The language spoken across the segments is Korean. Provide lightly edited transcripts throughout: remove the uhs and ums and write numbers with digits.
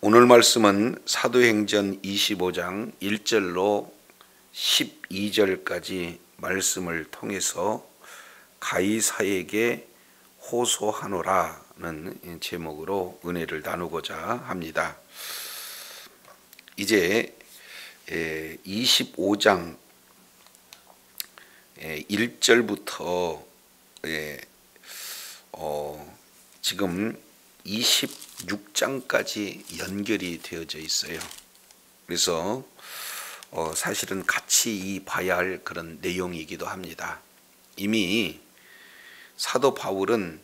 오늘 말씀은 사도행전 25장 1절로 12절까지 말씀을 통해서 가이사에게 호소하노라는 제목으로 은혜를 나누고자 합니다. 이제 25장 1절부터 지금 26장까지 연결이 되어져 있어요. 그래서 사실은 같이 봐야 할 그런 내용이기도 합니다. 이미 사도 바울은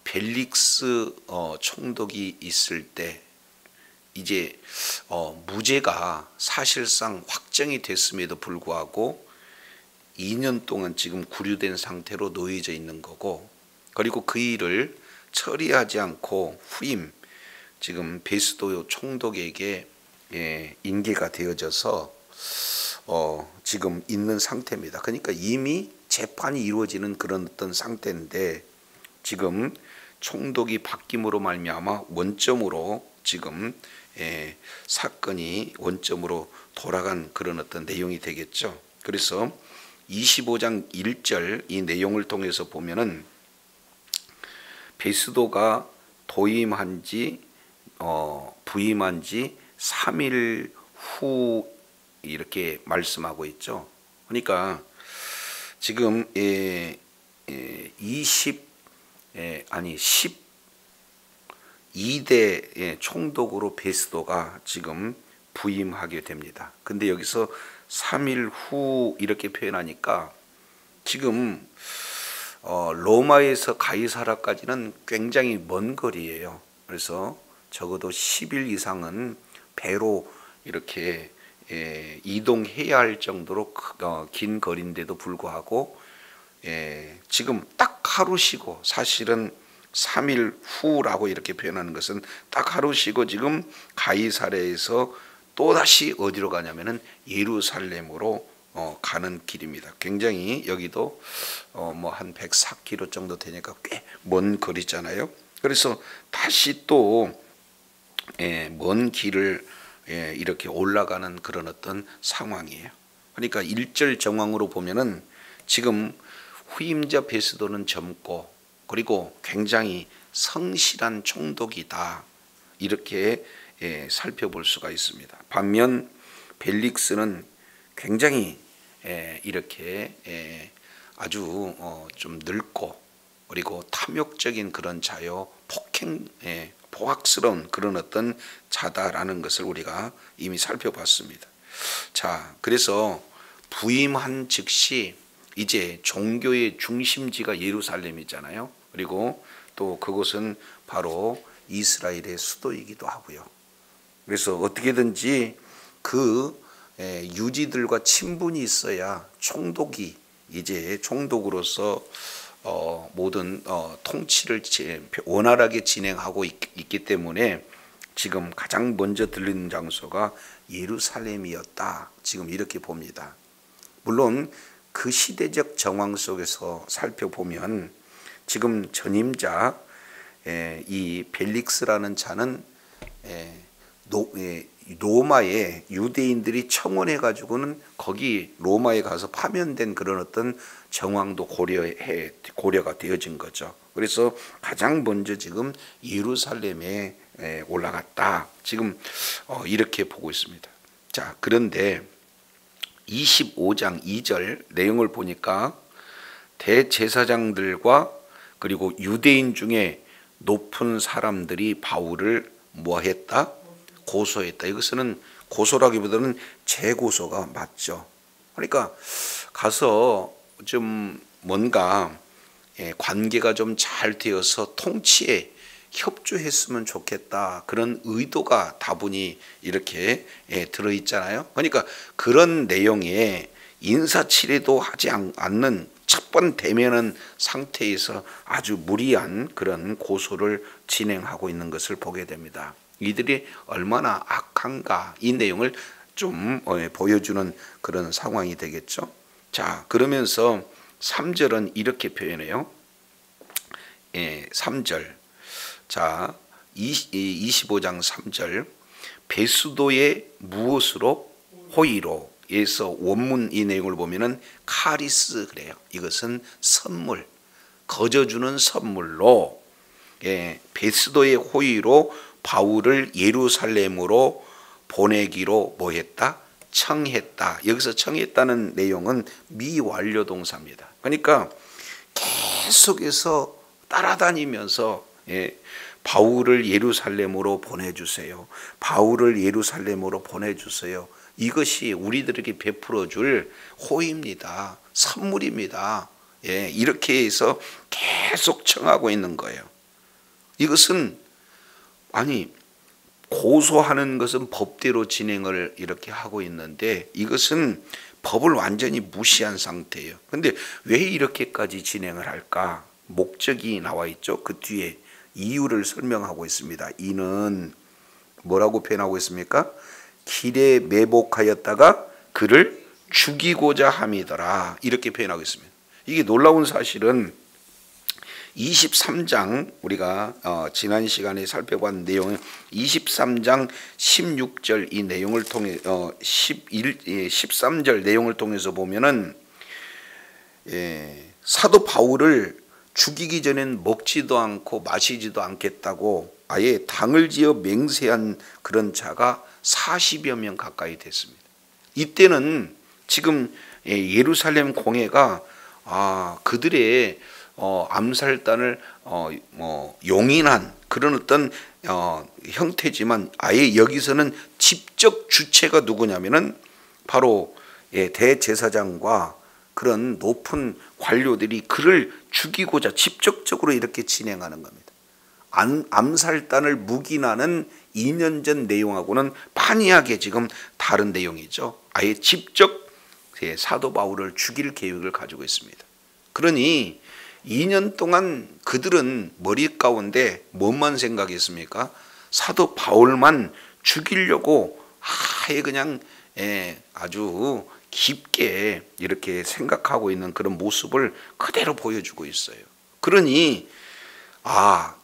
벨릭스 총독이 있을 때 이제 무죄가 사실상 확정이 됐음에도 불구하고 2년 동안 지금 구류된 상태로 놓여져 있는 거고, 그리고 그 일을 처리하지 않고 후임 지금 베스도 총독에게 인계가 되어져서 지금 있는 상태입니다. 그러니까 이미 재판이 이루어지는 그런 어떤 상태인데, 지금 총독이 바뀜으로 말미암아 원점으로 지금 사건이 원점으로 돌아간 그런 어떤 내용이 되겠죠. 그래서 25장 1절 이 내용을 통해서 보면은 베스도가 도임한 지 부임한 지 3일 후 이렇게 말씀하고 있죠. 그러니까 지금 12대 총독으로 베스도가 지금 부임하게 됩니다. 근데 여기서 3일 후 이렇게 표현하니까 지금 로마에서 가이사라까지는 굉장히 먼 거리예요. 그래서 적어도 10일 이상은 배로 이렇게 이동해야 할 정도로 긴 거리인데도 불구하고 지금 딱 하루 쉬고, 사실은 3일 후라고 이렇게 표현하는 것은 딱 하루 쉬고 지금 가이사랴에서 또다시 어디로 가냐면은 예루살렘으로 가는 길입니다. 굉장히 여기도 뭐 한 104km 정도 되니까 꽤 먼 거리잖아요. 그래서 다시 또 먼 길을 이렇게 올라가는 그런 어떤 상황이에요. 그러니까 1절 정황으로 보면은 지금 후임자 베스도는 젊고 그리고 굉장히 성실한 총독이다, 이렇게 살펴볼 수가 있습니다. 반면 벨릭스는 굉장히 이렇게 아주 좀 늙고 그리고 탐욕적인 그런 자요, 포악스러운 그런 어떤 자다라는 것을 우리가 이미 살펴봤습니다. 자, 그래서 부임한 즉시 이제 종교의 중심지가 예루살렘이잖아요. 그리고 또 그곳은 바로 이스라엘의 수도이기도 하고요. 그래서 어떻게든지 그 유지들과 친분이 있어야 총독이 이제 총독으로서 모든 통치를 원활하게 진행하고 있기 때문에 지금 가장 먼저 들리는 장소가 예루살렘이었다, 지금 이렇게 봅니다. 물론 그 시대적 정황 속에서 살펴보면 지금 전임자 이 벨릭스라는 자는 로마에 유대인들이 청원해 가지고는 거기 로마에 가서 파면된 그런 어떤 정황도 고려가 되어진 거죠. 그래서 가장 먼저 지금 예루살렘에 올라갔다, 지금 이렇게 보고 있습니다. 자, 그런데 25장 2절 내용을 보니까 대제사장들과 그리고 유대인 중에 높은 사람들이 바울을 뭐했다? 고소했다. 이것은 고소라기보다는 재고소가 맞죠. 그러니까 가서 좀 뭔가 관계가 좀 잘 되어서 통치에 협조했으면 좋겠다, 그런 의도가 다분히 이렇게 들어있잖아요. 그러니까 그런 내용에 인사치레도 하지 않는 첫 번 대면한 상태에서 아주 무리한 그런 고소를 진행하고 있는 것을 보게 됩니다. 이들이 얼마나 악한가, 이 내용을 좀 보여주는 그런 상황이 되겠죠. 자, 그러면서 3절은 이렇게 표현해요. 3절. 자, 25장 3절. 베스도의 무엇으로? 호의로. 에서 원문 이 내용을 보면은 카리스 그래요. 이것은 선물, 거저주는 선물로, 베스도의 호의로 바울을 예루살렘으로 보내기로 뭐했다? 청했다. 여기서 청했다는 내용은 미완료 동사입니다. 그러니까 계속해서 따라다니면서 바울을 예루살렘으로 보내주세요. 바울을 예루살렘으로 보내주세요. 이것이 우리들에게 베풀어줄 호의입니다. 선물입니다. 이렇게 해서 계속 청하고 있는 거예요. 이것은 고소하는 것은 법대로 진행을 이렇게 하고 있는데 이것은 법을 완전히 무시한 상태예요. 그런데 왜 이렇게까지 진행을 할까? 목적이 나와 있죠. 그 뒤에 이유를 설명하고 있습니다. 이는 뭐라고 표현하고 있습니까? 길에 매복하였다가 그를 죽이고자 함이더라. 이렇게 표현하고 있습니다. 이게 놀라운 사실은 23장 우리가 지난 시간에 살펴본 내용 23장 16절 이 내용을 통해 13절 내용을 통해서 보면은 사도 바울을 죽이기 전엔 먹지도 않고 마시지도 않겠다고 아예 당을 지어 맹세한 그런 자가 40여 명 가까이 됐습니다. 이때는 지금 예루살렘 공회가 그들의 암살단을 용인한 그런 어떤 형태지만 아예 여기서는 직접 주체가 누구냐면은 바로 대제사장과 그런 높은 관료들이 그를 죽이고자 직접적으로 이렇게 진행하는 겁니다. 암살단을 묵인하는 2년 전 내용하고는 판이하게 지금 다른 내용이죠. 아예 직접 사도 바울을 죽일 계획을 가지고 있습니다. 그러니 2년 동안 그들은 머리 가운데 뭔만 생각했습니까? 사도 바울만 죽이려고 아예 그냥 아주 깊게 이렇게 생각하고 있는 그런 모습을 그대로 보여주고 있어요. 그러니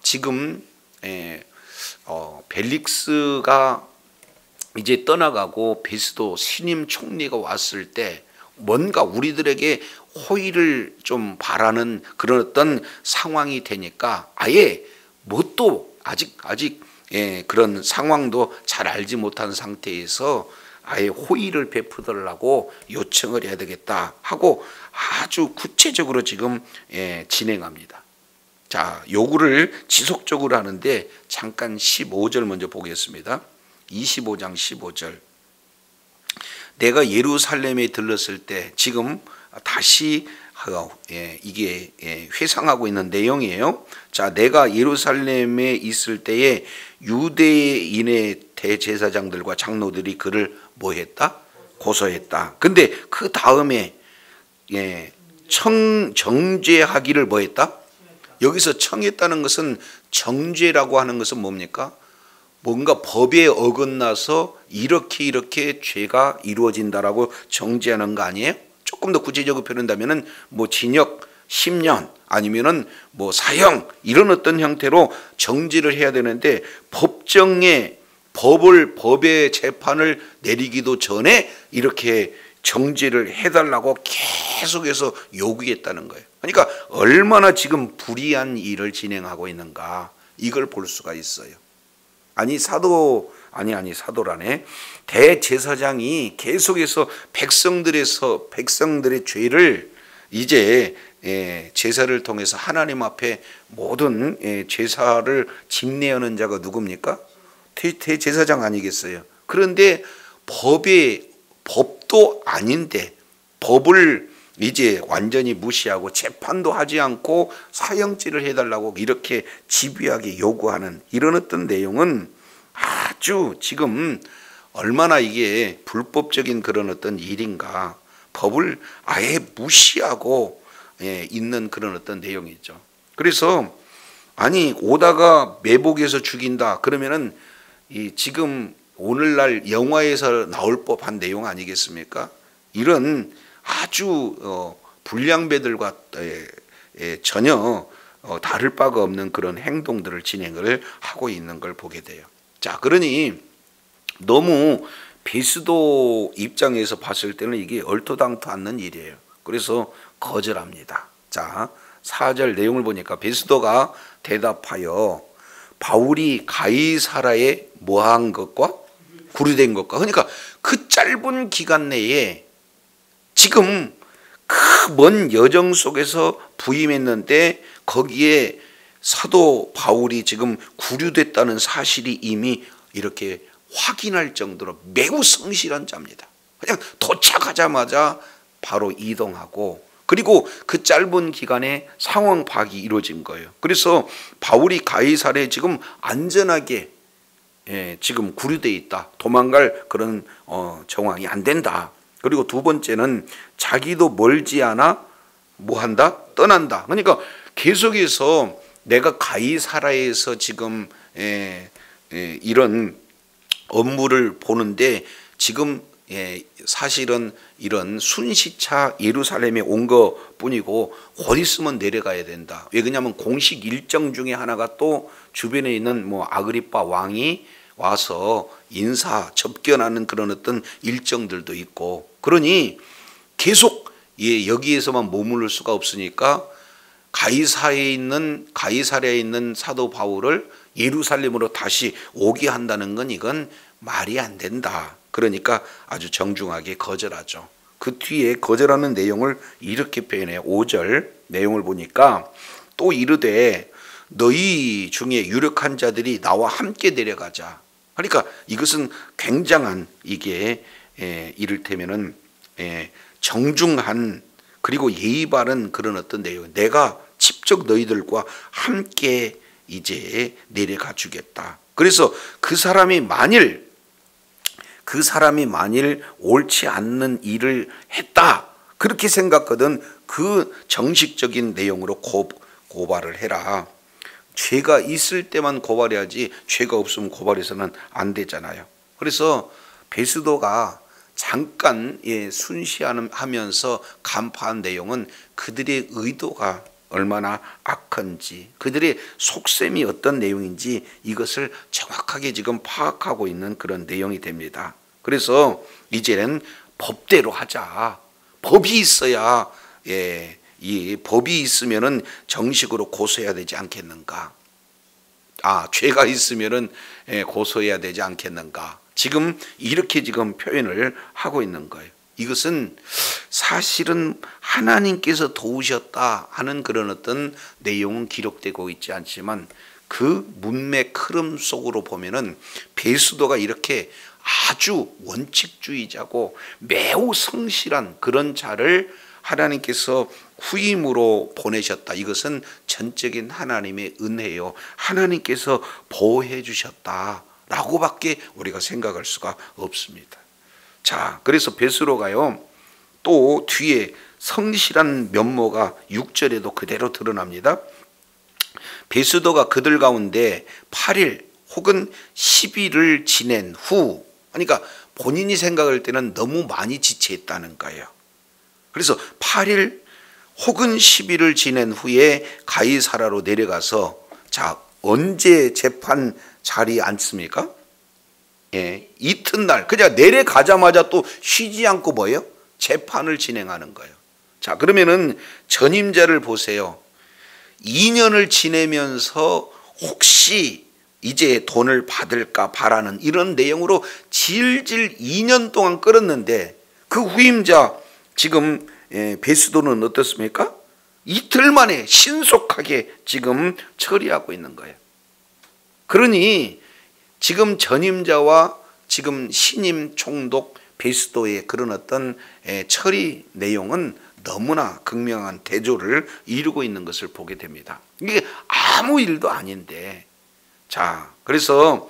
지금 벨릭스가 이제 떠나가고 베스도 신임 총리가 왔을 때 뭔가 우리들에게 호의를 좀 바라는 그런 어떤 상황이 되니까 아예 뭣도 아직 그런 상황도 잘 알지 못한 상태에서 아예 호의를 베푸더라고 요청을 해야 되겠다 하고 아주 구체적으로 지금 진행합니다. 자, 요구를 지속적으로 하는데 잠깐 15절 먼저 보겠습니다. 25장 15절. 내가 예루살렘에 들렀을 때 지금 다시 이게 회상하고 있는 내용이에요. 자, 내가 예루살렘에 있을 때에 유대인의 대제사장들과 장로들이 그를 뭐 했다? 고소했다. 근데 그 다음에 정죄하기를 뭐 했다? 여기서 청했다는 것은 정죄라고 하는 것은 뭡니까? 뭔가 법에 어긋나서 이렇게 죄가 이루어진다라고 정죄하는 거 아니에요? 조금 더 구체적으로 표현한다면은 뭐 징역 10년 아니면은 뭐 사형 이런 어떤 형태로 정지를 해야 되는데 법의 재판을 내리기도 전에 이렇게 정지를 해달라고 계속해서 요구했다는 거예요. 그러니까 얼마나 지금 불의한 일을 진행하고 있는가 이걸 볼 수가 있어요. 사도라네. 대제사장이 계속해서 백성들의 죄를 이제 제사를 통해서 하나님 앞에 모든 제사를 집례하는 자가 누굽니까? 대제사장 아니겠어요? 그런데 법도 아닌데 법을 이제 완전히 무시하고 재판도 하지 않고 사형질을 해달라고 이렇게 집요하게 요구하는 이런 어떤 내용은 아주 지금 얼마나 이게 불법적인 그런 어떤 일인가. 법을 아예 무시하고 있는 그런 어떤 내용이죠. 그래서 오다가 매복해서 죽인다 그러면은 지금 오늘날 영화에서 나올 법한 내용 아니겠습니까? 이런 아주 불량배들과 전혀 다를 바가 없는 그런 행동들을 진행을 하고 있는 걸 보게 돼요. 자, 그러니 너무 베스도 입장에서 봤을 때는 이게 얼토당토 않는 일이에요. 그래서 거절합니다. 자, 4절 내용을 보니까 베스도가 대답하여 바울이 가이사라에 뭐한 것과 구류된 것과, 그러니까 그 짧은 기간 내에 지금 그 먼 여정 속에서 부임했는데 거기에 사도 바울이 지금 구류됐다는 사실이 이미 이렇게 확인할 정도로 매우 성실한 자입니다. 그냥 도착하자마자 바로 이동하고, 그리고 그 짧은 기간에 상황 파악이 이루어진 거예요. 그래서 바울이 가이사랴에 지금 안전하게 지금 구류되어 있다. 도망갈 그런 정황이 안 된다. 그리고 두 번째는 자기도 멀지 않아 뭐한다? 떠난다. 그러니까 계속해서 내가 가이사랴에서 지금 이런 업무를 보는데 지금 사실은 이런 순시차 예루살렘에 온 것뿐이고 곧 있으면 내려가야 된다. 왜 그러냐면 공식 일정 중에 하나가 또 주변에 있는 뭐 아그리빠 왕이 와서 인사 접견하는 그런 어떤 일정들도 있고, 그러니 계속 여기에서만 머무를 수가 없으니까 가이사랴에 있는 사도 바울을 예루살렘으로 다시 오게 한다는 건 이건 말이 안 된다. 그러니까 아주 정중하게 거절하죠. 그 뒤에 거절하는 내용을 이렇게 표현해요. 5절 내용을 보니까 또 이르되 너희 중에 유력한 자들이 나와 함께 내려가자. 그러니까 이것은 굉장한 이게 이를테면은 정중한 그리고 예의 바른 그런 어떤 내용. 내가 직접 너희들과 함께 이제 내려가 주겠다. 그래서 그 사람이 만일 옳지 않는 일을 했다 그렇게 생각하거든 그 정식적인 내용으로 고발을 해라. 죄가 있을 때만 고발해야지 죄가 없으면 고발해서는 안 되잖아요. 그래서 베스도가 잠깐 순시하면서 간파한 내용은 그들의 의도가 얼마나 악한지, 그들의 속셈이 어떤 내용인지 이것을 정확하게 지금 파악하고 있는 그런 내용이 됩니다. 그래서 이제는 법대로 하자. 법이 있어야 이 법이 있으면은 정식으로 고소해야 되지 않겠는가? 죄가 있으면은 고소해야 되지 않겠는가? 지금 이렇게 지금 표현을 하고 있는 거예요. 이것은 사실은 하나님께서 도우셨다 하는 그런 어떤 내용은 기록되고 있지 않지만 그 문맥 흐름 속으로 보면은 베스도가 이렇게 아주 원칙주의자고 매우 성실한 그런 자를 하나님께서 후임으로 보내셨다. 이것은 전적인 하나님의 은혜요. 하나님께서 보호해 주셨다라고밖에 우리가 생각할 수가 없습니다. 자, 그래서 베스로가요 또 뒤에 성실한 면모가 6절에도 그대로 드러납니다. 베스도가 그들 가운데 8일 혹은 10일을 지낸 후, 그러니까 본인이 생각할 때는 너무 많이 지체했다는 거예요. 그래서 8일 혹은 10일을 지낸 후에 가이사라로 내려가서, 자, 언제 재판 자리에 앉습니까? 이튿날 그냥 내려가자마자 또 쉬지 않고 뭐예요? 재판을 진행하는 거예요. 자, 그러면은 전임자를 보세요. 2년을 지내면서 혹시 이제 돈을 받을까 바라는 이런 내용으로 질질 2년 동안 끌었는데 그 후임자 지금 베스도는 어떻습니까? 이틀 만에 신속하게 지금 처리하고 있는 거예요. 그러니 지금 전임자와 지금 신임 총독 베스도의 그런 어떤 처리 내용은 너무나 극명한 대조를 이루고 있는 것을 보게 됩니다. 이게 아무 일도 아닌데, 자, 그래서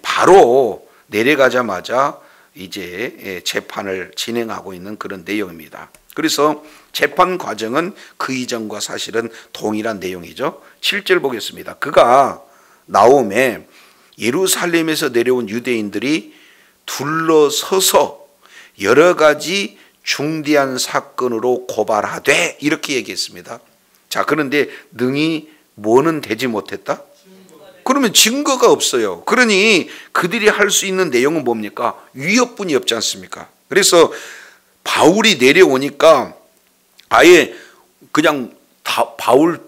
바로 내려가자마자 이제 재판을 진행하고 있는 그런 내용입니다. 그래서 재판 과정은 그 이전과 사실은 동일한 내용이죠. 7절 보겠습니다. 그가 나오매 예루살렘에서 내려온 유대인들이 둘러서서 여러 가지 중대한 사건으로 고발하되, 이렇게 얘기했습니다. 자, 그런데 능히 뭐는 되지 못했다? 그러면 증거가 없어요. 그러니 그들이 할 수 있는 내용은 뭡니까? 위협뿐이 없지 않습니까? 그래서 바울이 내려오니까 아예 그냥 바울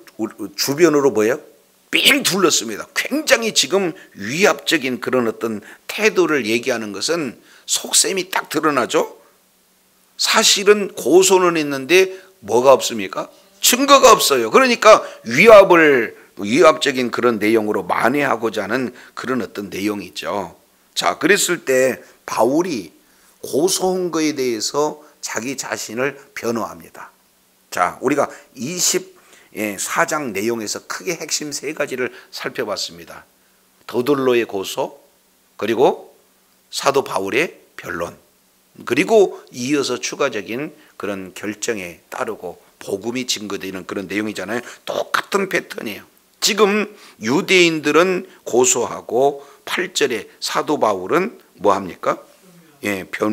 주변으로 뭐예요? 삥 둘렀습니다. 굉장히 지금 위압적인 그런 어떤 태도를 얘기하는 것은 속셈이 딱 드러나죠. 사실은 고소는 했는데 뭐가 없습니까? 증거가 없어요. 그러니까 위압적인 그런 내용으로 만회하고자 하는 그런 어떤 내용이죠. 자, 그랬을 때 바울이 고소한 거에 대해서 자기 자신을 변호합니다. 자, 우리가 24장 내용에서 크게 핵심 세 가지를 살펴봤습니다. 더돌로의 고소, 그리고 사도 바울의 변론, 그리고 이어서 추가적인 그런 결정에 따르고 복음이 증거되는 그런 내용이잖아요. 똑같은 패턴이에요. 지금 유대인들은 고소하고 8절에 사도 바울은 뭐 합니까?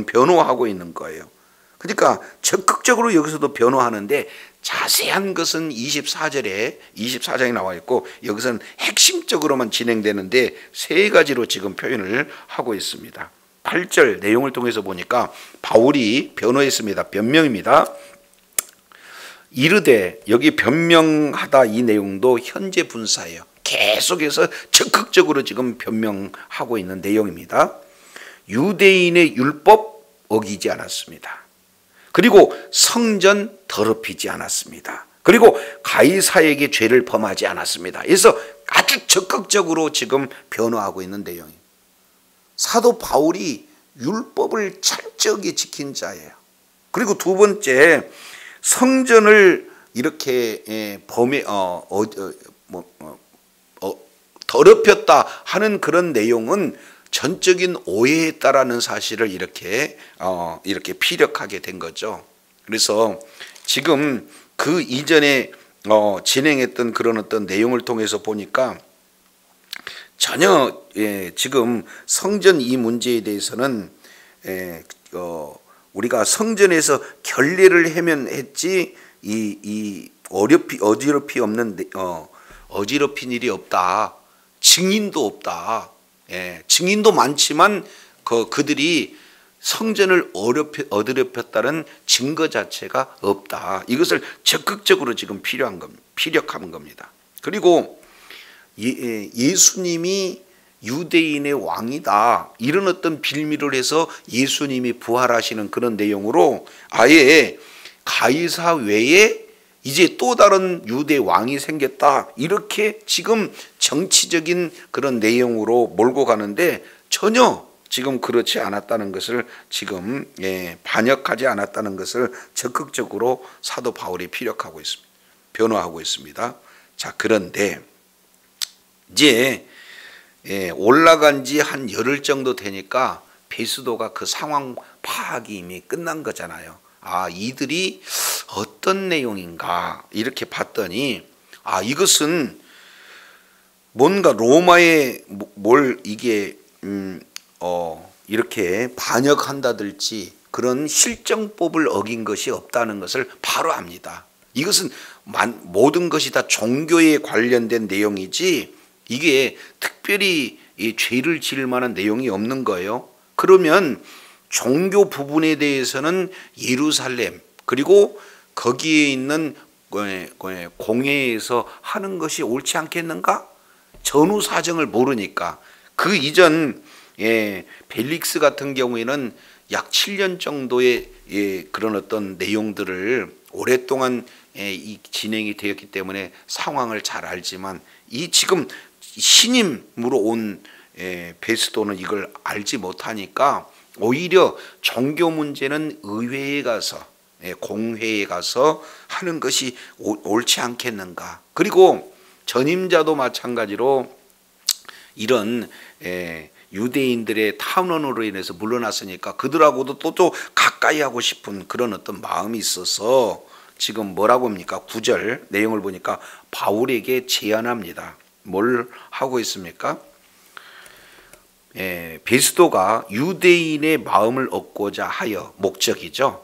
변호하고 있는 거예요. 그러니까 적극적으로 여기서도 변호하는데 자세한 것은 24장에 나와 있고 여기서는 핵심적으로만 진행되는데 세 가지로 지금 표현을 하고 있습니다. 8절 내용을 통해서 보니까 바울이 변호했습니다. 변명입니다. 이르되, 여기 변명하다 이 내용도 현재 분사예요. 계속해서 적극적으로 지금 변명하고 있는 내용입니다. 유대인의 율법 어기지 않았습니다. 그리고 성전 더럽히지 않았습니다. 그리고 가이사에게 죄를 범하지 않았습니다. 그래서 아주 적극적으로 지금 변호하고 있는 내용이에요. 사도 바울이 율법을 철저하게 지킨 자예요. 그리고 두 번째, 성전을 이렇게 더럽혔다 하는 그런 내용은 전적인 오해했다라는 사실을 이렇게 피력하게 된 거죠. 그래서 지금 그 이전에 진행했던 그런 어떤 내용을 통해서 보니까 전혀 지금 성전 이 문제에 대해서는 우리가 성전에서 결례를 해면했지 이 어지럽힌 일이 없다. 증인도 없다. 증인도 많지만 그들이 성전을 어지럽혔다는 증거 자체가 없다. 이것을 적극적으로 지금 피력한 겁니다. 그리고 예수님이 유대인의 왕이다, 이런 어떤 빌미를 해서 예수님이 부활하시는 그런 내용으로 아예 가이사 외에 이제 또 다른 유대 왕이 생겼다, 이렇게 지금 정치적인 그런 내용으로 몰고 가는데 전혀 지금 그렇지 않았다는 것을 지금 반역하지 않았다는 것을 적극적으로 사도 바울이 피력하고 있습니다. 변호하고 있습니다. 자, 그런데 이제 올라간 지 한 열흘 정도 되니까 베스도가 그 상황 파악이 이미 끝난 거잖아요. 아, 이들이 어떤 내용인가 이렇게 봤더니 이것은 뭔가 로마에 뭘 이게 이렇게 반역한다든지 그런 실정법을 어긴 것이 없다는 것을 바로 압니다. 이것은 모든 것이 다 종교에 관련된 내용이지 이게 특별히 이 죄를 지을 만한 내용이 없는 거예요. 그러면 종교 부분에 대해서는 예루살렘 그리고 거기에 있는 공회에서 하는 것이 옳지 않겠는가? 전후 사정을 모르니까. 그 이전 벨릭스 같은 경우에는 약 7년 정도의 그런 어떤 내용들을 오랫동안 이 진행이 되었기 때문에 상황을 잘 알지만 이 지금 신임으로 온 베스도는 이걸 알지 못하니까 오히려 종교 문제는 의회에 가서 공회에 가서 하는 것이 옳지 않겠는가. 그리고 전임자도 마찬가지로 이런 유대인들의 탄원으로 인해서 물러났으니까 그들하고도 또 가까이 하고 싶은 그런 어떤 마음이 있어서 지금 뭐라고 합니까? 9절 내용을 보니까 바울에게 제안합니다. 뭘 하고 있습니까? 베스도가 유대인의 마음을 얻고자 하여, 목적이죠.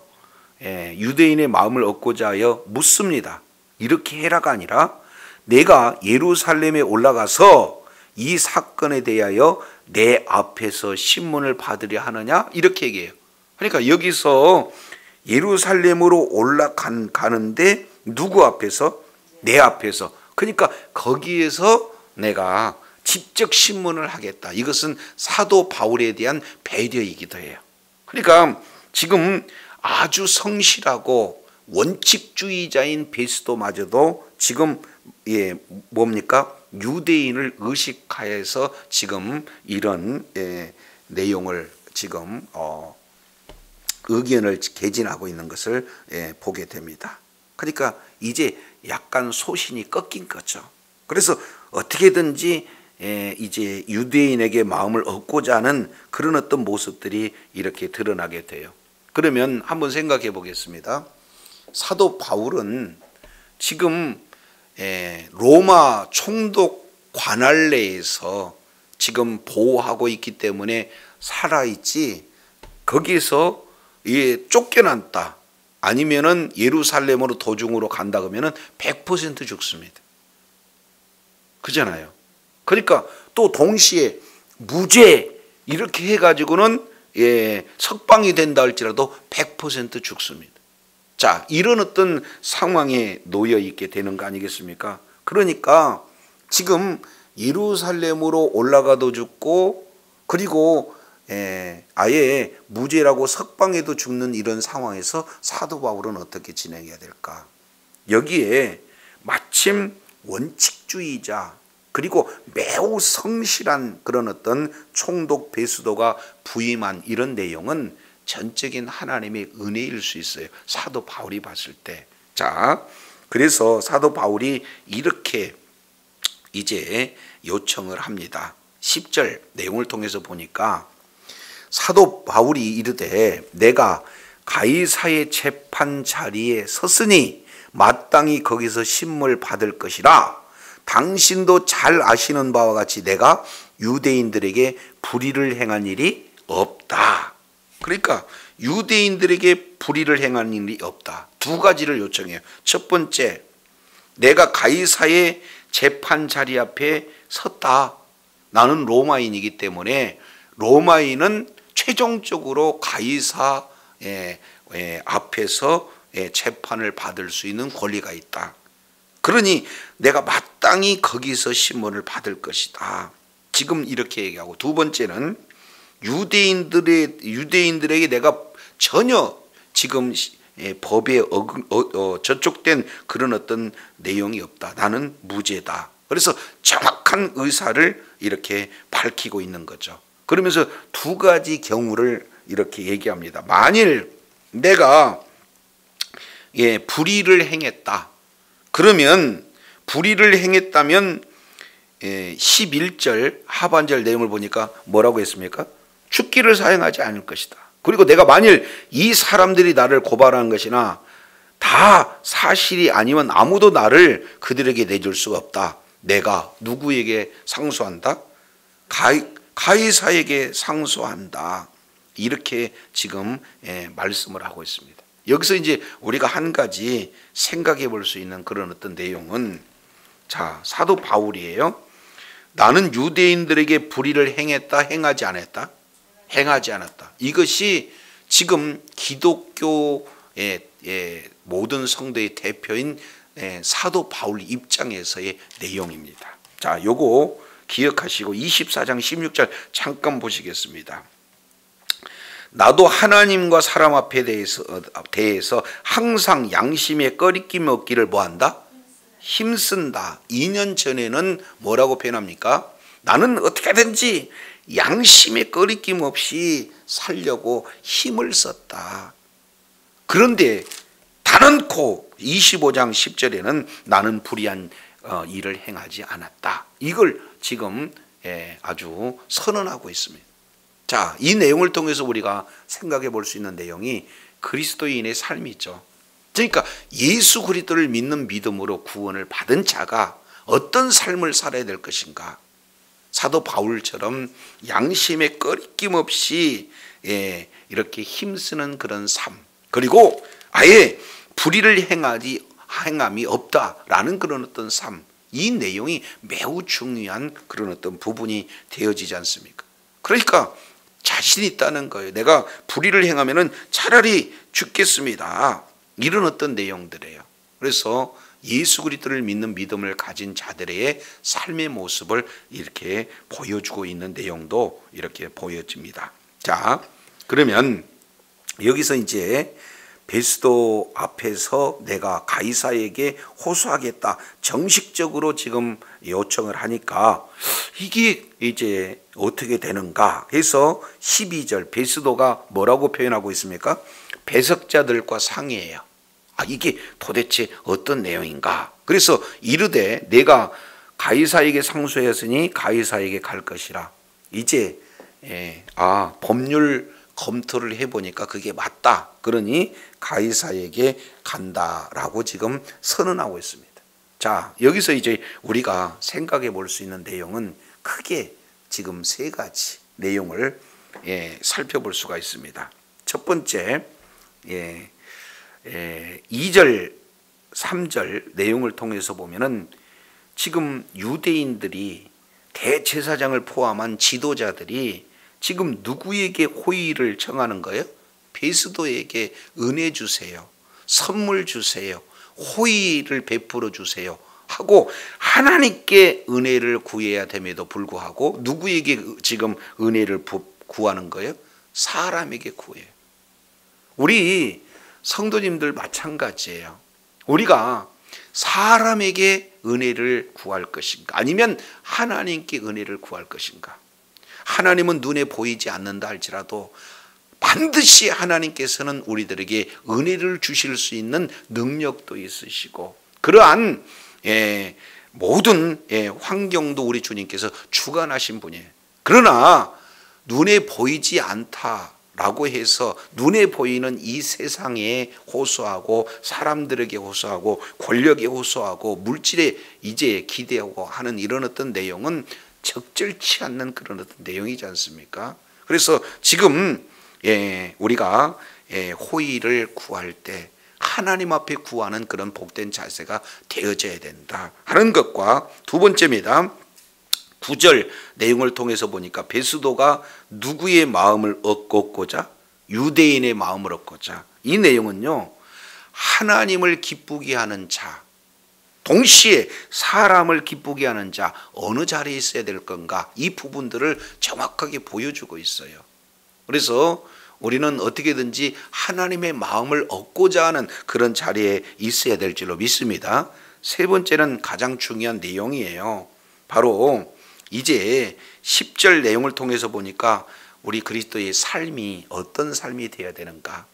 유대인의 마음을 얻고자 하여 묻습니다. 이렇게 해라가 아니라 내가 예루살렘에 올라가서 이 사건에 대하여 내 앞에서 신문을 받으려 하느냐 이렇게 얘기해요. 그러니까 여기서 예루살렘으로 올라가는데 누구 앞에서? 내 앞에서. 그러니까 거기에서 내가 직접 신문을 하겠다. 이것은 사도 바울에 대한 배려이기도 해요. 그러니까 지금 아주 성실하고 원칙주의자인 베스도마저도 지금 뭡니까? 유대인을 의식하여서 지금 이런 내용을 지금 의견을 개진하고 있는 것을 보게 됩니다. 그러니까 이제 약간 소신이 꺾인 거죠. 그래서 어떻게든지 이제 유대인에게 마음을 얻고자 하는 그런 어떤 모습들이 이렇게 드러나게 돼요. 그러면 한번 생각해 보겠습니다. 사도 바울은 지금 로마 총독 관할내에서 지금 보호하고 있기 때문에 살아있지, 거기서 쫓겨났다 아니면은 예루살렘으로 도중으로 간다 그러면은 100% 죽습니다. 그잖아요. 그러니까 또 동시에 무죄 이렇게 해가지고는 석방이 된다 할지라도 100% 죽습니다. 자, 이런 어떤 상황에 놓여 있게 되는 거 아니겠습니까? 그러니까 지금 예루살렘으로 올라가도 죽고, 그리고 아예 무죄라고 석방해도 죽는 이런 상황에서 사도 바울은 어떻게 진행해야 될까? 여기에 마침 원칙주의자 그리고 매우 성실한 그런 어떤 총독 베스도가 부임한 이런 내용은 전적인 하나님의 은혜일 수 있어요. 사도 바울이 봤을 때. 자, 그래서 사도 바울이 이렇게 이제 요청을 합니다. 10절 내용을 통해서 보니까 사도 바울이 이르되 내가 가이사의 재판 자리에 섰으니 마땅히 거기서 신문을 받을 것이라. 당신도 잘 아시는 바와 같이 내가 유대인들에게 불의를 행한 일이 없다. 그러니까 유대인들에게 불의를 행한 일이 없다. 두 가지를 요청해요. 첫 번째, 내가 가이사의 재판 자리 앞에 섰다. 나는 로마인이기 때문에 로마인은 최종적으로 가이사 앞에서 재판을 받을 수 있는 권리가 있다. 그러니 내가 마땅히 거기서 신문을 받을 것이다. 지금 이렇게 얘기하고, 두 번째는 유대인들에게 내가 전혀 지금 법에 저촉된 그런 어떤 내용이 없다. 나는 무죄다. 그래서 정확한 의사를 이렇게 밝히고 있는 거죠. 그러면서 두 가지 경우를 이렇게 얘기합니다. 만일 내가 불의를 행했다. 그러면 불의를 행했다면 11절 하반절 내용을 보니까 뭐라고 했습니까? 죽기를 사용하지 않을 것이다. 그리고 내가 만일 이 사람들이 나를 고발한 것이나 다 사실이 아니면 아무도 나를 그들에게 내줄 수가 없다. 내가 누구에게 상소한다? 가이사에게 상소한다. 이렇게 지금 말씀을 하고 있습니다. 여기서 이제 우리가 한 가지 생각해 볼 수 있는 그런 어떤 내용은, 자, 사도 바울이에요. 나는 유대인들에게 불의를 행했다, 행하지 않았다? 행하지 않았다. 이것이 지금 기독교의 모든 성도의 대표인 사도 바울 입장에서의 내용입니다. 자, 요거 기억하시고 24장 16절 잠깐 보시겠습니다. 나도 하나님과 사람 앞에 대해서 항상 양심에 꺼리낌 없기를 뭐한다? 힘쓴다. 2년 전에는 뭐라고 표현합니까? 나는 어떻게든지 양심에 꺼리낌 없이 살려고 힘을 썼다. 그런데 단언코 25장 10절에는 나는 불의한 일을 행하지 않았다. 이걸 지금 아주 선언하고 있습니다. 자, 이 내용을 통해서 우리가 생각해 볼 수 있는 내용이 그리스도인의 삶이죠. 그러니까 예수 그리스도를 믿는 믿음으로 구원을 받은 자가 어떤 삶을 살아야 될 것인가. 사도 바울처럼 양심에 꺼리낌 없이 이렇게 힘쓰는 그런 삶, 그리고 아예 불의를 행함이 없다라는 그런 어떤 삶, 이 내용이 매우 중요한 그런 어떤 부분이 되어지지 않습니까? 그러니까 자신 있다는 거예요. 내가 불의를 행하면은 차라리 죽겠습니다. 이런 어떤 내용들이에요. 그래서 예수 그리스도를 믿는 믿음을 가진 자들의 삶의 모습을 이렇게 보여주고 있는 내용도 이렇게 보여집니다. 자, 그러면 여기서 이제 베스도 앞에서 내가 가이사에게 호소하겠다 정식적으로 지금 요청을 하니까 이게 이제 어떻게 되는가 해서 12절 베스도가 뭐라고 표현하고 있습니까? 배석자들과 상의해요. 이게 도대체 어떤 내용인가? 그래서 이르되 내가 가이사에게 상소했으니 가이사에게 갈 것이라. 이제 법률 검토를 해보니까 그게 맞다. 그러니 가이사에게 간다라고 지금 선언하고 있습니다. 자, 여기서 이제 우리가 생각해 볼 수 있는 내용은 크게 지금 세 가지 내용을 살펴볼 수가 있습니다. 첫 번째, 2절, 3절 내용을 통해서 보면은 지금 유대인들이 대제사장을 포함한 지도자들이 지금 누구에게 호의를 청하는 거예요? 베스도에게 은혜 주세요. 선물 주세요. 호의를 베풀어 주세요. 하고 하나님께 은혜를 구해야 됨에도 불구하고 누구에게 지금 은혜를 구하는 거예요? 사람에게 구해요. 우리 성도님들 마찬가지예요. 우리가 사람에게 은혜를 구할 것인가? 아니면 하나님께 은혜를 구할 것인가? 하나님은 눈에 보이지 않는다 할지라도 반드시 하나님께서는 우리들에게 은혜를 주실 수 있는 능력도 있으시고 그러한 모든 환경도 우리 주님께서 주관하신 분이에요. 그러나 눈에 보이지 않다라고 해서 눈에 보이는 이 세상에 호소하고 사람들에게 호소하고 권력에 호소하고 물질에 이제 기대하고 하는 이런 어떤 내용은 적절치 않는 그런 어떤 내용이지 않습니까? 그래서 지금 우리가 호의를 구할 때 하나님 앞에 구하는 그런 복된 자세가 되어져야 된다 하는 것과 두 번째입니다. 9절 내용을 통해서 보니까 베스도가 누구의 마음을 얻고자? 유대인의 마음을 얻고자. 이 내용은요, 하나님을 기쁘게 하는 자, 동시에 사람을 기쁘게 하는 자 어느 자리에 있어야 될 건가, 이 부분들을 정확하게 보여주고 있어요. 그래서 우리는 어떻게든지 하나님의 마음을 얻고자 하는 그런 자리에 있어야 될 줄로 믿습니다. 세 번째는 가장 중요한 내용이에요. 바로 이제 10절 내용을 통해서 보니까 우리 그리스도의 삶이 어떤 삶이 되어야 되는가.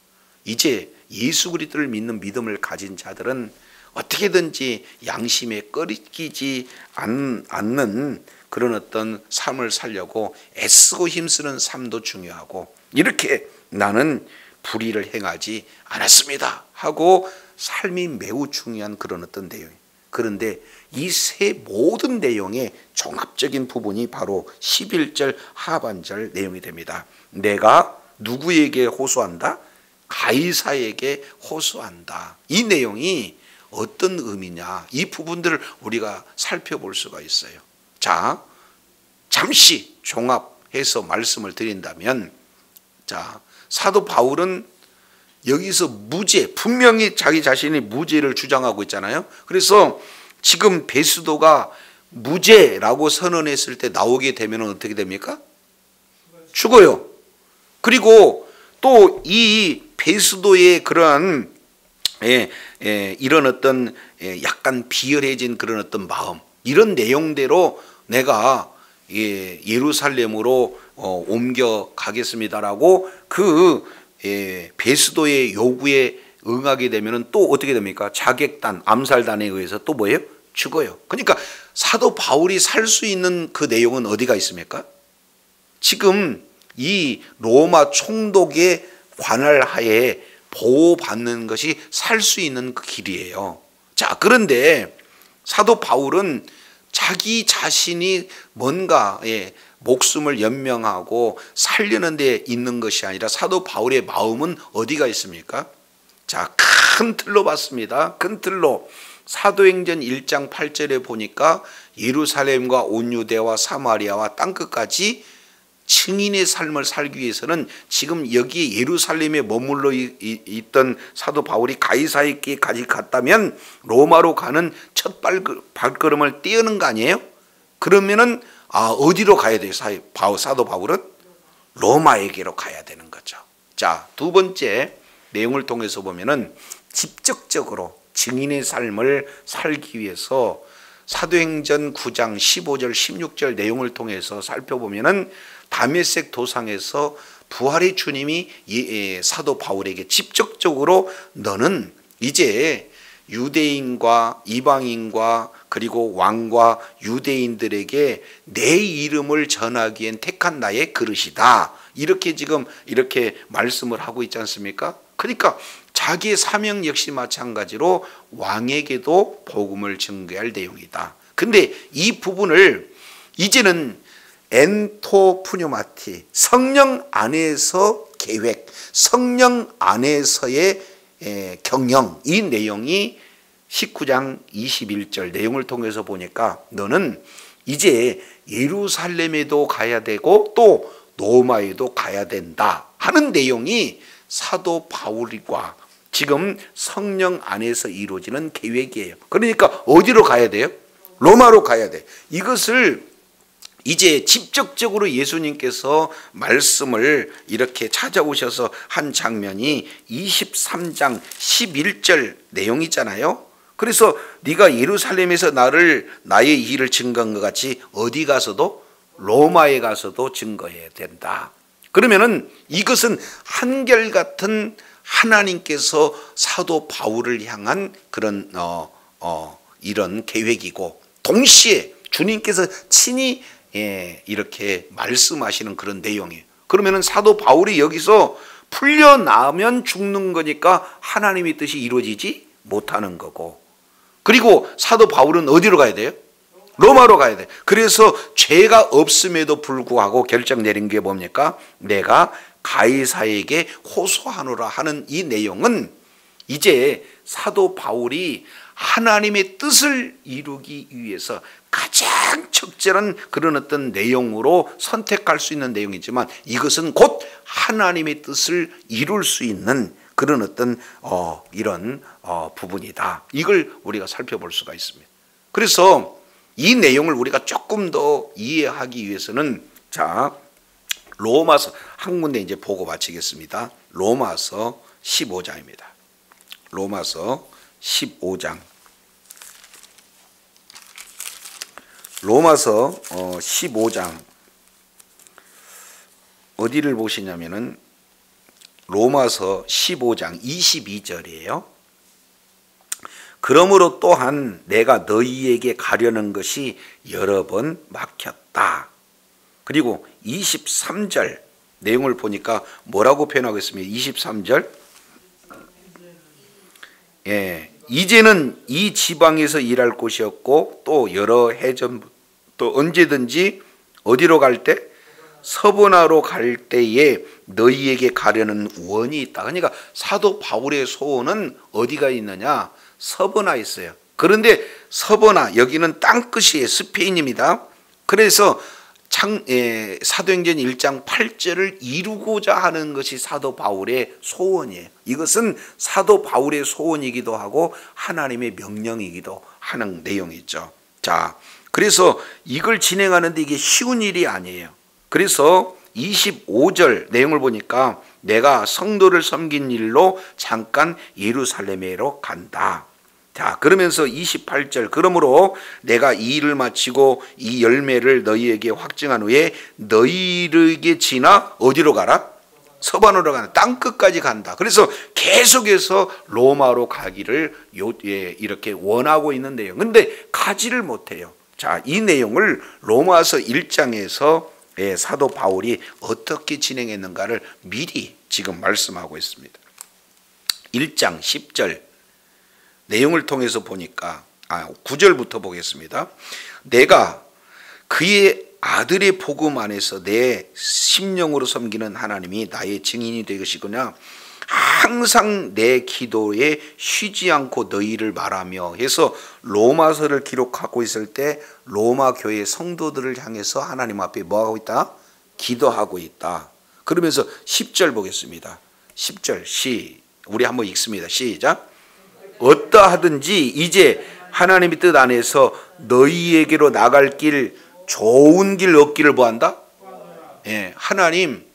이제 예수 그리스도를 믿는 믿음을 가진 자들은 어떻게든지 양심에 꺼리끼지 않는 그런 어떤 삶을 살려고 애쓰고 힘쓰는 삶도 중요하고, 이렇게 나는 불의를 행하지 않았습니다 하고 삶이 매우 중요한 그런 어떤 내용이에요. 그런데 이 세 모든 내용의 종합적인 부분이 바로 11절 하반절 내용이 됩니다. 내가 누구에게 호소한다? 가이사에게 호소한다. 이 내용이 어떤 의미냐, 이 부분들을 우리가 살펴볼 수가 있어요. 자, 잠시 종합해서 말씀을 드린다면, 자, 사도 바울은 여기서 무죄, 분명히 자기 자신이 무죄를 주장하고 있잖아요. 그래서 지금 베스도가 무죄라고 선언했을 때 나오게 되면 어떻게 됩니까? 죽어요. 그리고 또 이 베스도의 그런 이런 어떤 약간 비열해진 그런 어떤 마음, 이런 내용대로 내가 예루살렘으로 옮겨가겠습니다라고 그 베스도의 요구에 응하게 되면 또 어떻게 됩니까? 자객단, 암살단에 의해서 또 뭐예요? 죽어요. 그러니까 사도 바울이 살 수 있는 그 내용은 어디가 있습니까? 지금 이 로마 총독의 관할 하에 보호받는 것이 살 수 있는 그 길이에요. 자, 그런데 사도 바울은 자기 자신이 뭔가 목숨을 연명하고 살려는 데 있는 것이 아니라 사도 바울의 마음은 어디가 있습니까? 자, 큰 틀로 봤습니다. 큰 틀로 사도행전 1장 8절에 보니까 예루살렘과 온 유대와 사마리아와 땅끝까지 증인의 삶을 살기 위해서는 지금 여기에 예루살렘에 머물러 있던 사도 바울이 가이사랴에까지 갔다면 로마로 가는 첫 발걸음을 떼우는 거 아니에요? 그러면은 어디로 가야 돼요? 사도 바울은 로마에게로 가야 되는 거죠. 자, 두 번째 내용을 통해서 보면은 직접적으로 증인의 삶을 살기 위해서 사도행전 9장 15절 16절 내용을 통해서 살펴보면은 다메섹 도상에서 부활의 주님이 사도 바울에게 직접적으로 너는 이제 유대인과 이방인과 그리고 왕과 유대인들에게 내 이름을 전하기엔 택한 나의 그릇이다. 이렇게 지금 이렇게 말씀을 하고 있지 않습니까? 그러니까 자기의 사명 역시 마찬가지로 왕에게도 복음을 증거할 내용이다. 근데 이 부분을 이제는 엔토푸뉴마티, 성령 안에서 계획, 성령 안에서의 경영, 이 내용이 19장 21절 내용을 통해서 보니까 너는 이제 예루살렘에도 가야 되고 또 로마에도 가야 된다 하는 내용이 사도 바울과 지금 성령 안에서 이루어지는 계획이에요. 그러니까 어디로 가야 돼요? 로마로 가야 돼. 이것을 이제 직접적으로 예수님께서 말씀을 이렇게 찾아오셔서 한 장면이 23장 11절 내용이잖아요. 그래서 네가 예루살렘에서 나의 일을 증거한 것 같이 어디 가서도 로마에 가서도 증거해야 된다. 그러면은 이것은 한결같은 하나님께서 사도 바울을 향한 그런 이런 계획이고 동시에 주님께서 친히 이렇게 말씀하시는 그런 내용이에요. 그러면은 사도 바울이 여기서 풀려나면 죽는 거니까 하나님의 뜻이 이루어지지 못하는 거고, 그리고 사도 바울은 어디로 가야 돼요? 로마로 가야 돼. 그래서 죄가 없음에도 불구하고 결정 내린 게 뭡니까? 내가 가이사에게 호소하노라 하는 이 내용은 이제 사도 바울이 하나님의 뜻을 이루기 위해서 가장 적절한 그런 어떤 내용으로 선택할 수 있는 내용이지만 이것은 곧 하나님의 뜻을 이룰 수 있는 그런 어떤 이런 부분이다. 이걸 우리가 살펴볼 수가 있습니다. 그래서 이 내용을 우리가 조금 더 이해하기 위해서는 자, 로마서 한 군데 이제 보고 마치겠습니다. 로마서 15장입니다. 로마서 15장. 로마서 15장 어디를 보시냐면은 로마서 15장 22절이에요. 그러므로 또한 내가 너희에게 가려는 것이 여러 번 막혔다. 그리고 23절 내용을 보니까 뭐라고 표현하고 있습니까? 23절 이제는 이 지방에서 일할 곳이 없고 또 여러 해전부터 언제든지 어디로 갈 때? 서보나로 갈 때에 너희에게 가려는 원이 있다. 그러니까 사도 바울의 소원은 어디가 있느냐? 서보나 있어요. 그런데 서보나 여기는 땅끝이에요. 스페인입니다. 그래서 사도행전 1장 8절을 이루고자 하는 것이 사도 바울의 소원이에요. 이것은 사도 바울의 소원이기도 하고 하나님의 명령이기도 하는 내용이죠. 자, 그래서 이걸 진행하는데 이게 쉬운 일이 아니에요. 그래서 25절 내용을 보니까 내가 성도를 섬긴 일로 잠깐 예루살렘으로 간다. 자, 그러면서 28절 그러므로 내가 이 일을 마치고 이 열매를 너희에게 확증한 후에 너희에게 지나 어디로 가라? 서반으로 가는 땅끝까지 간다. 그래서 계속해서 로마로 가기를 이렇게 원하고 있는 내용. 근데 가지를 못해요. 자, 이 내용을 로마서 1장에서 사도 바울이 어떻게 진행했는가를 미리 지금 말씀하고 있습니다. 1장 10절 내용을 통해서 보니까 9절부터 보겠습니다. 내가 그의 아들의 복음 안에서 내 심령으로 섬기는 하나님이 나의 증인이 되시거나 항상 내 기도에 쉬지 않고 너희를 말하며 해서 로마서를 기록하고 있을 때 로마 교회 성도들을 향해서 하나님 앞에 뭐하고 있다? 기도하고 있다. 그러면서 10절 보겠습니다. 10절 우리 한번 읽습니다. 시작. 어떠하든지 이제 하나님의 뜻 안에서 너희에게로 나갈 길 좋은 길 얻기를 뭐한다? 예, 하나님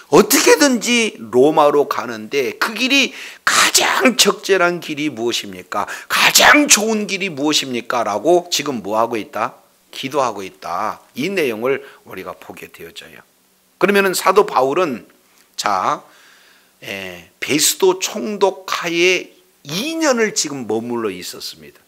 어떻게든지 로마로 가는데 그 길이 가장 적절한 길이 무엇입니까? 가장 좋은 길이 무엇입니까? 라고 지금 뭐하고 있다? 기도하고 있다. 이 내용을 우리가 보게 되어져요. 그러면은 사도 바울은 베스도 총독하에 2년을 지금 머물러 있었습니다.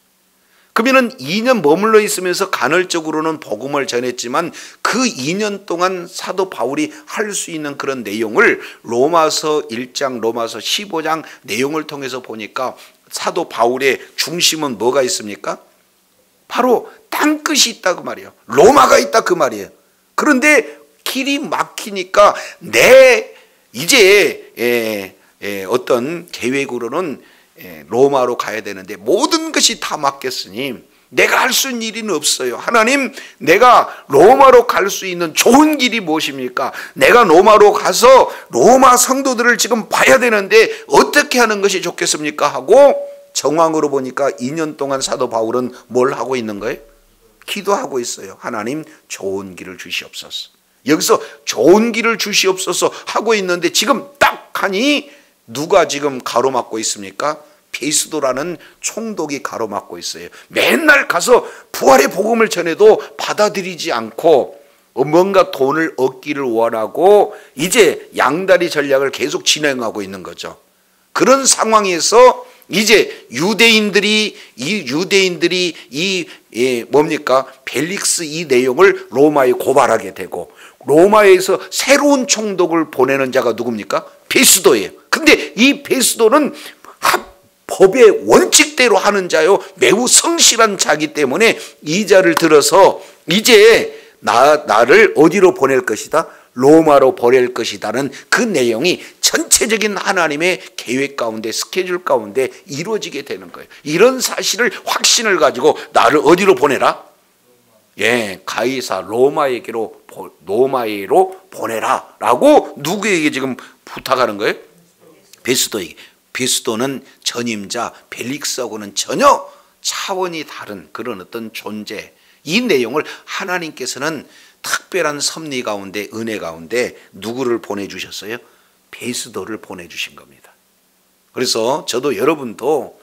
그러면은 2년 머물러 있으면서 간헐적으로는 복음을 전했지만 그 2년 동안 사도 바울이 할 수 있는 그런 내용을 로마서 1장, 로마서 15장 내용을 통해서 보니까 사도 바울의 중심은 뭐가 있습니까? 바로 땅끝이 있다 그 말이에요. 로마가 있다 그 말이에요. 그런데 길이 막히니까 이제 어떤 계획으로는 로마로 가야 되는데 모든 것이 다 막혔으니 내가 할 수 있는 일은 없어요. 하나님, 내가 로마로 갈 수 있는 좋은 길이 무엇입니까? 내가 로마로 가서 로마 성도들을 지금 봐야 되는데 어떻게 하는 것이 좋겠습니까? 하고 정황으로 보니까 2년 동안 사도 바울은 뭘 하고 있는 거예요? 기도하고 있어요. 하나님, 좋은 길을 주시옵소서. 여기서 좋은 길을 주시옵소서 하고 있는데 지금 딱 하니 누가 지금 가로막고 있습니까? 베스도라는 총독이 가로막고 있어요. 맨날 가서 부활의 복음을 전해도 받아들이지 않고 뭔가 돈을 얻기를 원하고 이제 양다리 전략을 계속 진행하고 있는 거죠. 그런 상황에서 이제 유대인들이 벨릭스 이 내용을 로마에 고발하게 되고 로마에서 새로운 총독을 보내는 자가 누굽니까? 베스도예요. 근데 이 베스도는 법의 원칙대로 하는 자요, 매우 성실한 자기 때문에 이 자를 들어서 이제 나를 어디로 보낼 것이다? 로마로 보낼 것이다는 그 내용이 전체적인 하나님의 계획 가운데, 스케줄 가운데 이루어지게 되는 거예요. 이런 사실을 확신을 가지고 나를 어디로 보내라? 가이사 로마에게로 보내라 라고 누구에게 지금 부탁하는 거예요? 베스도에게. 베스도는 전임자 벨릭스하고는 전혀 차원이 다른 그런 어떤 존재. 이 내용을 하나님께서는 특별한 섭리 가운데, 은혜 가운데 누구를 보내주셨어요? 베스도를 보내주신 겁니다. 그래서 저도 여러분도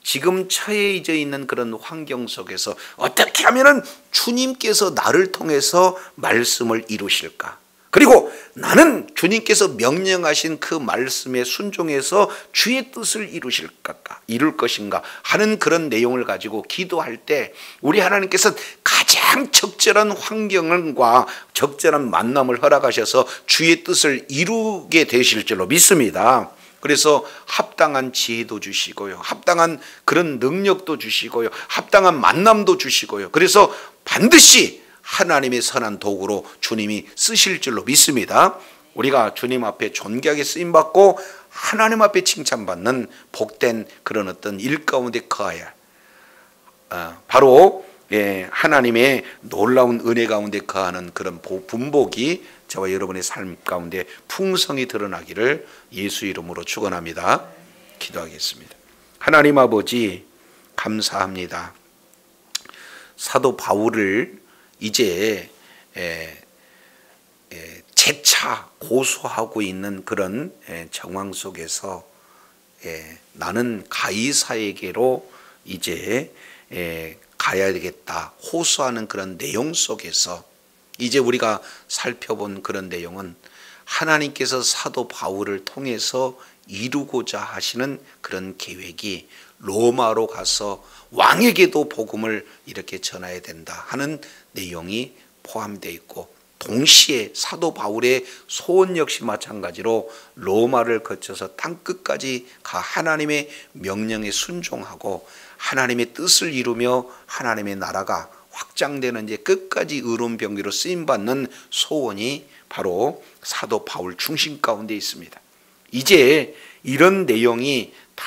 지금 처해져 있는 그런 환경 속에서 어떻게 하면 주님께서 나를 통해서 말씀을 이루실까? 그리고 나는 주님께서 명령하신 그 말씀에 순종해서 주의 뜻을 이룰 것인가 하는 그런 내용을 가지고 기도할 때 우리 하나님께서 가장 적절한 환경과 적절한 만남을 허락하셔서 주의 뜻을 이루게 되실 줄로 믿습니다. 그래서 합당한 지혜도 주시고요, 합당한 그런 능력도 주시고요, 합당한 만남도 주시고요. 그래서 반드시 하나님의 선한 도구로 주님이 쓰실 줄로 믿습니다. 우리가 주님 앞에 존귀하게 쓰임받고 하나님 앞에 칭찬받는 복된 그런 어떤 일 가운데 거하야 바로 하나님의 놀라운 은혜 가운데 거하는 그런 분복이 저와 여러분의 삶 가운데 풍성히 드러나기를 예수 이름으로 축원합니다. 기도하겠습니다. 하나님 아버지, 감사합니다. 사도 바울을 이제 재차 고소하고 있는 그런 정황 속에서 나는 가이사에게로 이제 가야 되겠다 호소하는 그런 내용 속에서 이제 우리가 살펴본 그런 내용은 하나님께서 사도 바울을 통해서 이루고자 하시는 그런 계획이 로마로 가서 왕에게도 복음을 이렇게 전해야 된다 하는 내용이 포함되어 있고, 동시에 사도 바울의 소원 역시 마찬가지로 로마를 거쳐서 땅끝까지 가 하나님의 명령에 순종하고 하나님의 뜻을 이루며 하나님의 나라가 확장되는 이제 끝까지 의로운 병기로 쓰임받는 소원이 바로 사도 바울 중심 가운데 있습니다. 이제 이런 내용이 다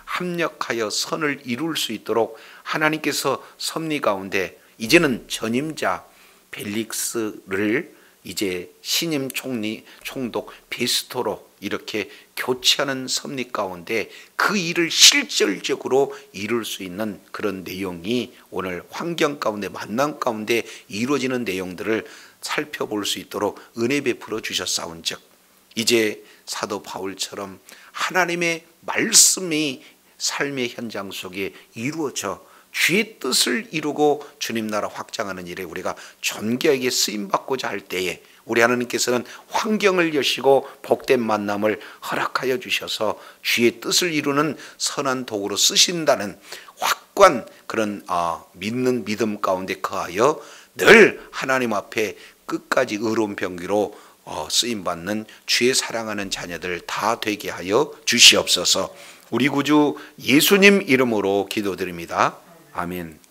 합력하여 선을 이룰 수 있도록 하나님께서 섭리 가운데 이제는 전임자 벨릭스를 이제 신임 총독 베스토로 이렇게 교체하는 섭리 가운데 그 일을 실질적으로 이룰 수 있는 그런 내용이 오늘 환경 가운데 만남 가운데 이루어지는 내용들을 살펴볼 수 있도록 은혜 베풀어 주셨사온즉 이제 사도 바울처럼 하나님의 말씀이 삶의 현장 속에 이루어져 주의 뜻을 이루고 주님 나라 확장하는 일에 우리가 존귀하게 쓰임받고자 할 때에 우리 하나님께서는 환경을 여시고 복된 만남을 허락하여 주셔서 주의 뜻을 이루는 선한 도구로 쓰신다는 확고한 그런 믿는 믿음 가운데 거하여 늘 하나님 앞에 끝까지 의로운 병기로 쓰임받는 주의 사랑하는 자녀들 다 되게 하여 주시옵소서. 우리 구주 예수님 이름으로 기도드립니다. 아멘.